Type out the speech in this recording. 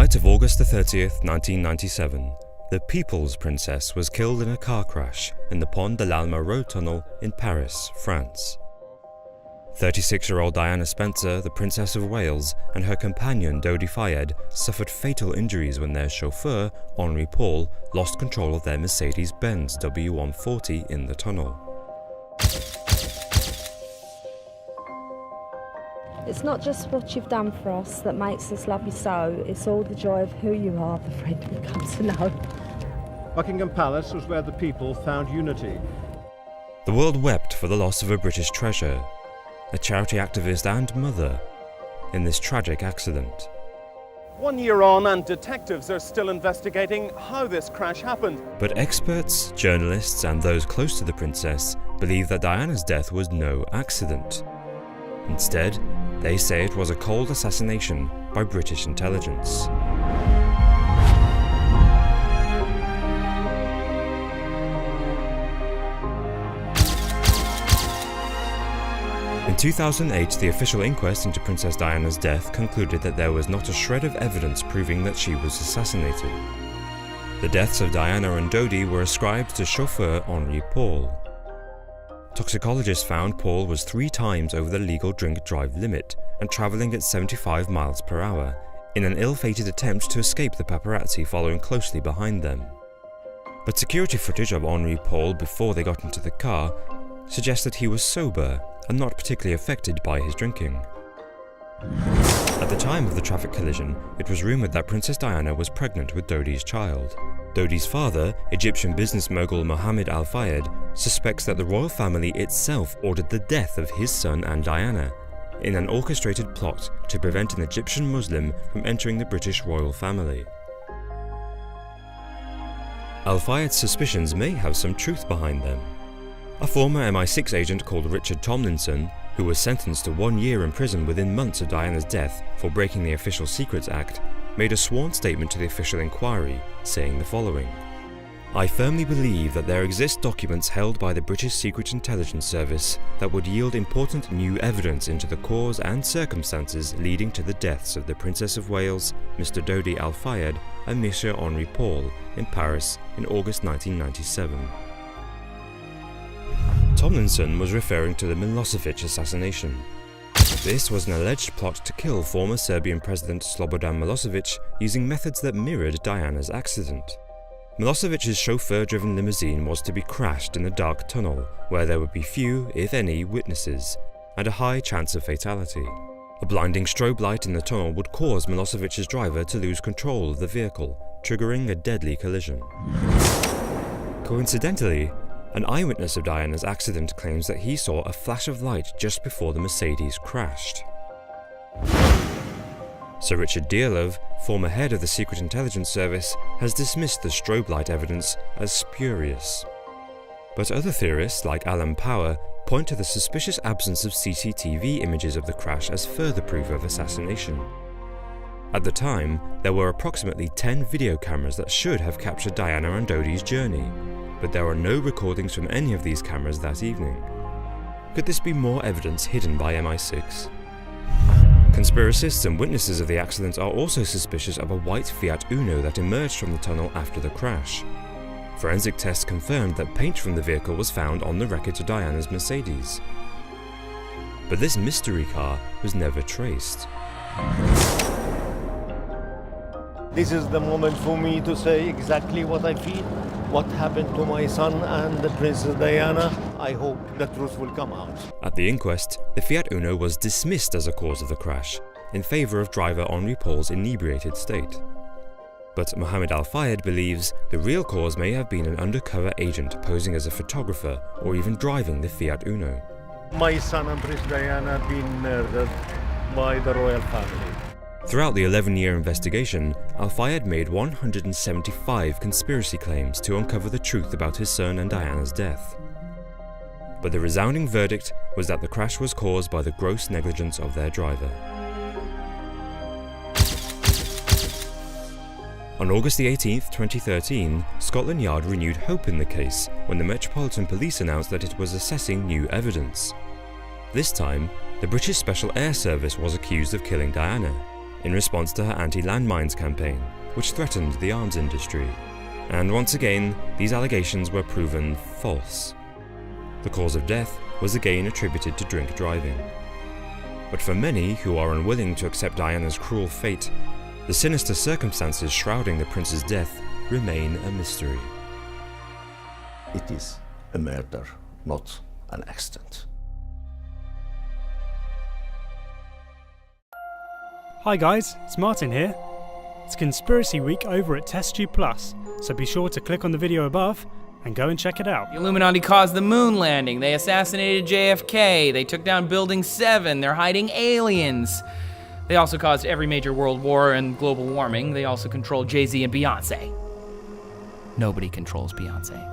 night of August the 30th, 1997, the People's Princess was killed in a car crash in the Pont de l'Alma road tunnel in Paris, France. 36-year-old Diana Spencer, the Princess of Wales, and her companion Dodi Fayed suffered fatal injuries when their chauffeur, Henri Paul, lost control of their Mercedes-Benz W140 in the tunnel. It's not just what you've done for us that makes us love you so, it's all the joy of who you are, the friend we come to know. Buckingham Palace was where the people found unity. The world wept for the loss of a British treasure, a charity activist and mother, in this tragic accident. 1 year on, and detectives are still investigating how this crash happened. But experts, journalists, and those close to the princess believe that Diana's death was no accident. Instead, they say it was a cold assassination by British intelligence. In 2008, the official inquest into Princess Diana's death concluded that there was not a shred of evidence proving that she was assassinated. The deaths of Diana and Dodi were ascribed to chauffeur Henri Paul. Toxicologists found Paul was 3 times over the legal drink-drive limit and travelling at 75 miles per hour in an ill-fated attempt to escape the paparazzi following closely behind them. But security footage of Henri Paul before they got into the car suggests that he was sober and not particularly affected by his drinking. At the time of the traffic collision, it was rumoured that Princess Diana was pregnant with Dodi's child. Dodi's father, Egyptian business mogul Mohammed Al Fayed, suspects that the royal family itself ordered the death of his son and Diana in an orchestrated plot to prevent an Egyptian Muslim from entering the British royal family. Al Fayed's suspicions may have some truth behind them. A former MI6 agent called Richard Tomlinson, who was sentenced to 1 year in prison within months of Diana's death for breaking the Official Secrets Act, made a sworn statement to the official inquiry, saying the following: "I firmly believe that there exist documents held by the British Secret Intelligence Service that would yield important new evidence into the cause and circumstances leading to the deaths of the Princess of Wales, Mr. Dodi Al Fayed, and Monsieur Henri Paul in Paris in August 1997. Tomlinson was referring to the Milosevic assassination. This was an alleged plot to kill former Serbian President Slobodan Milosevic using methods that mirrored Diana's accident. Milosevic's chauffeur-driven limousine was to be crashed in a dark tunnel where there would be few, if any, witnesses, and a high chance of fatality. A blinding strobe light in the tunnel would cause Milosevic's driver to lose control of the vehicle, triggering a deadly collision. Coincidentally, an eyewitness of Diana's accident claims that he saw a flash of light just before the Mercedes crashed. Sir Richard Dearlove, former head of the Secret Intelligence Service, has dismissed the strobe light evidence as spurious. But other theorists, like Alan Power, point to the suspicious absence of CCTV images of the crash as further proof of assassination. At the time, there were approximately 10 video cameras that should have captured Diana and Dodi's journey, but there are no recordings from any of these cameras that evening. Could this be more evidence hidden by MI6? Conspiracists and witnesses of the accident are also suspicious of a white Fiat Uno that emerged from the tunnel after the crash. Forensic tests confirmed that paint from the vehicle was found on the wreckage of Diana's Mercedes. But this mystery car was never traced. This is the moment for me to say exactly what I feel, what happened to my son and the Princess Diana. I hope the truth will come out. At the inquest, the Fiat Uno was dismissed as a cause of the crash, in favour of driver Henri Paul's inebriated state. But Mohammed Al Fayed believes the real cause may have been an undercover agent posing as a photographer or even driving the Fiat Uno. My son and Princess Diana have been murdered by the royal family. Throughout the 11-year investigation, Al Fayed made 175 conspiracy claims to uncover the truth about his son and Diana's death. But the resounding verdict was that the crash was caused by the gross negligence of their driver. On August 18, 2013, Scotland Yard renewed hope in the case when the Metropolitan Police announced that it was assessing new evidence. This time, the British Special Air Service was accused of killing Diana, in response to her anti-landmines campaign, which threatened the arms industry. And once again, these allegations were proven false. The cause of death was again attributed to drink driving. But for many who are unwilling to accept Diana's cruel fate, the sinister circumstances shrouding the prince's death remain a mystery. It is a murder, not an accident. Hi guys, it's Martin here. It's Conspiracy Week over at TestTube Plus, so be sure to click on the video above and go and check it out. The Illuminati caused the moon landing, they assassinated JFK, they took down Building 7, they're hiding aliens. They also caused every major world war and global warming. They also control Jay-Z and Beyonce. Nobody controls Beyonce.